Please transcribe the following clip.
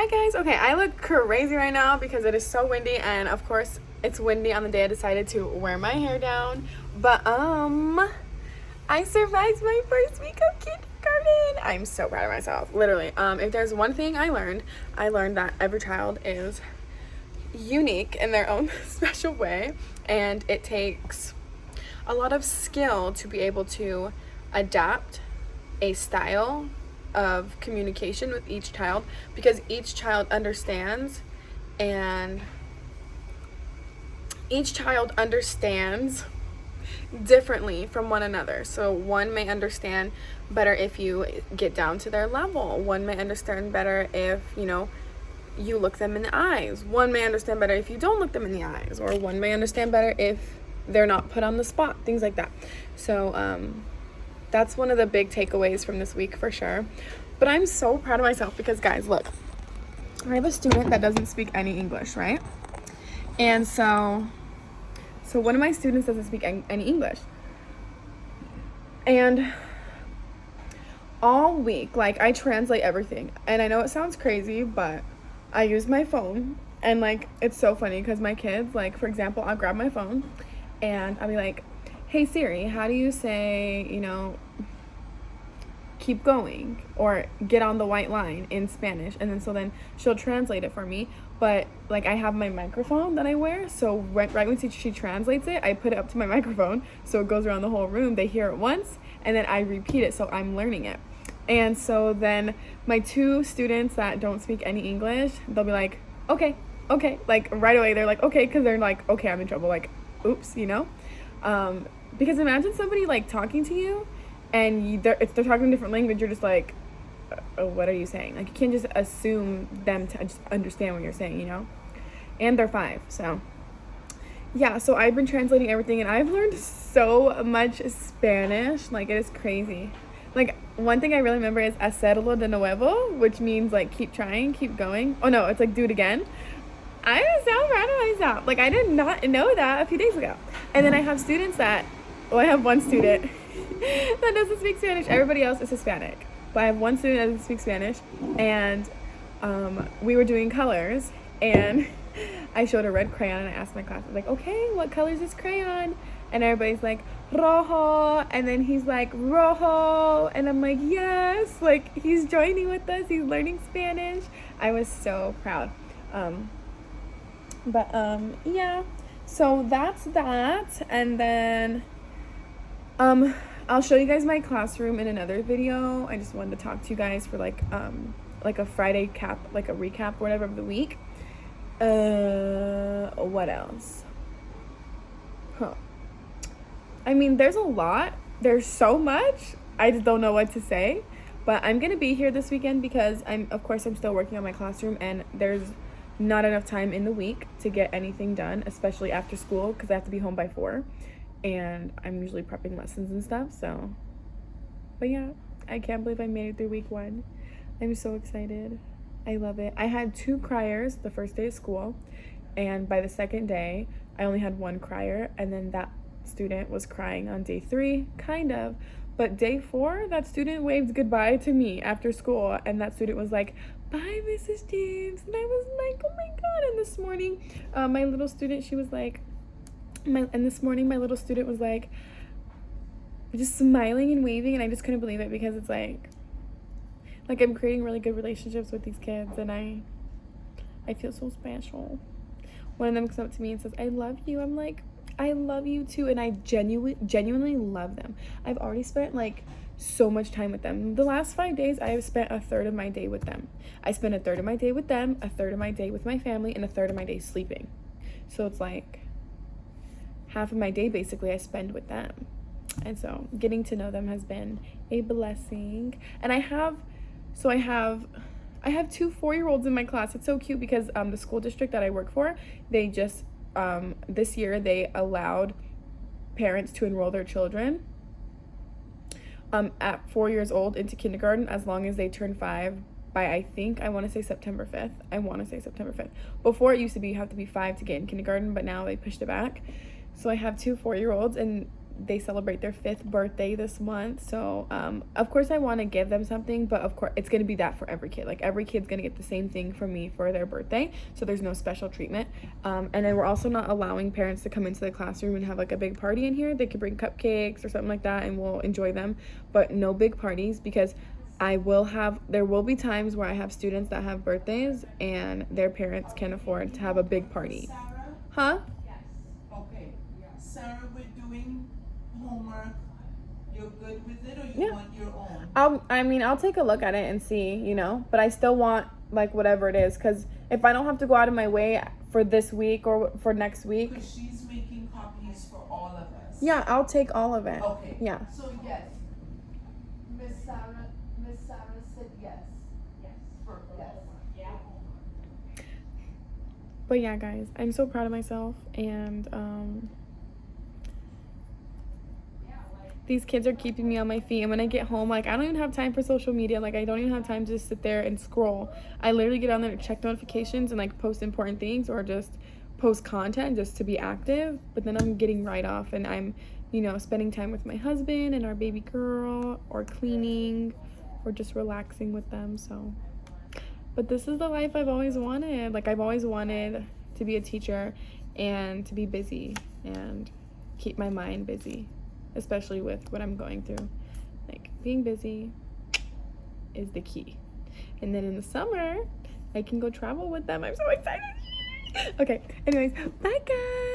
Hi guys. Okay, I look crazy right now because it is so windy, and of course it's windy on the day I decided to wear my hair down. But I survived my first week of kindergarten. I'm so proud of myself. Literally. If there's one thing I learned that every child is unique in their own special way, and it takes a lot of skill to be able to adapt a style of communication with each child, because each child understands differently from one another. So one may understand better if you get down to their level. One may understand better if, you look them in the eyes. One may understand better if you don't look them in the eyes, or one may understand better if they're not put on the spot, things like that. So that's one of the big takeaways from this week for sure. But I'm so proud of myself because, guys, look, I have a student that doesn't speak any English, right? And so one of my students doesn't speak any English. And all week, like, I translate everything. And I know it sounds crazy, but I use my phone. And, like, it's so funny because my kids, like, for example, I'll grab my phone and I'll be like, hey Siri, how do you say, keep going, or get on the white line in Spanish? And then she'll translate it for me. But like, I have my microphone that I wear, so right when she translates it, I put it up to my microphone so it goes around the whole room. They hear it once and then I repeat it, so I'm learning it. And so then my two students that don't speak any English, they'll be like, okay, like right away they're like, okay, because they're like, okay, I'm in trouble, like, oops, because imagine somebody like talking to you and if they're talking a different language, you're just like, what are you saying? Like, you can't just assume them to just understand what you're saying, and they're 5. So yeah, so I've been translating everything and I've learned so much Spanish. Like, it is crazy. Like, one thing I really remember is hacerlo de nuevo, which means like keep trying, keep going. Oh no, it's like do it again. I am so proud of myself. Like, I did not know that a few days ago. And then I have students I have one student that doesn't speak Spanish. Everybody else is Hispanic. But I have one student that doesn't speak Spanish. And we were doing colors. And I showed a red crayon and I asked my class, I was like, okay, what color is this crayon? And everybody's like, rojo. And then he's like, rojo. And I'm like, yes. Like, he's joining with us. He's learning Spanish. I was so proud. Yeah, so that's that. And then I'll show you guys my classroom in another video. I just wanted to talk to you guys for like a Friday cap, like a recap or whatever of the week. What else? I mean, there's a lot. There's so much. I just don't know what to say. But I'm gonna be here this weekend because I'm still working on my classroom, and there's not enough time in the week to get anything done, especially after school, because I have to be home by 4 and I'm usually prepping lessons and stuff. So, but yeah, I can't believe I made it through week 1. I'm so excited. I love it. I had 2 criers the first day of school, and by the second day I only had 1 crier, and then that student was crying on day 3, kind of. But day 4, that student waved goodbye to me after school, and that student was like, bye, Mrs. James. And I was like, oh my god. And this morning, my little student, she was like, my little student was like, just smiling and waving, and I just couldn't believe it, because it's like I'm creating really good relationships with these kids, and I feel so special. One of them comes up to me and says, I love you. I'm like, I love you too. And I genuinely love them. I've already spent like so much time with them. The last 5 days, I have spent a third of my day with them. I spent a third of my day with them, a third of my day with my family, and a third of my day sleeping. So it's like half of my day basically I spend with them. And so getting to know them has been a blessing. And I have 2 4-year-olds in my class. It's so cute because the school district that I work for, they just this year they allowed parents to enroll their children at 4 years old into kindergarten, as long as they turn 5 by, I want to say September 5th. Before, it used to be you have to be 5 to get in kindergarten, but now they pushed it back. So I have 2 4-year-olds, and they celebrate their 5th birthday this month. So of course I want to give them something, but of course it's going to be that for every kid. Like every kid's going to get the same thing from me for their birthday, so there's no special treatment. And then we're also not allowing parents to come into the classroom and have like a big party in here. They could bring cupcakes or something like that and we'll enjoy them, but no big parties, because there will be times where I have students that have birthdays and their parents can't afford to have a big party. Sarah? Huh? Okay. Sarah, we're doing homework. You're good with it, or you want your own? I'll take a look at it and see, you know, but I still want like whatever it is, because if I don't have to go out of my way for this week or for next week. Because she's making copies for all of us. Yeah, I'll take all of it. Okay. Yeah. So yes, Miss Sarah said yes. Yes. Yes. But yeah, guys, I'm so proud of myself, and these kids are keeping me on my feet. And when I get home, like, I don't even have time for social media. Like, I don't even have time to just sit there and scroll. I literally get on there to check notifications and like post important things or just post content just to be active. But then I'm getting right off, and I'm, you know, spending time with my husband and our baby girl, or cleaning, or just relaxing with them. So, but this is the life I've always wanted. Like, I've always wanted to be a teacher and to be busy and keep my mind busy, especially with what I'm going through. Like, being busy is the key. And then in the summer, I can go travel with them. I'm so excited. Okay, anyways, bye guys.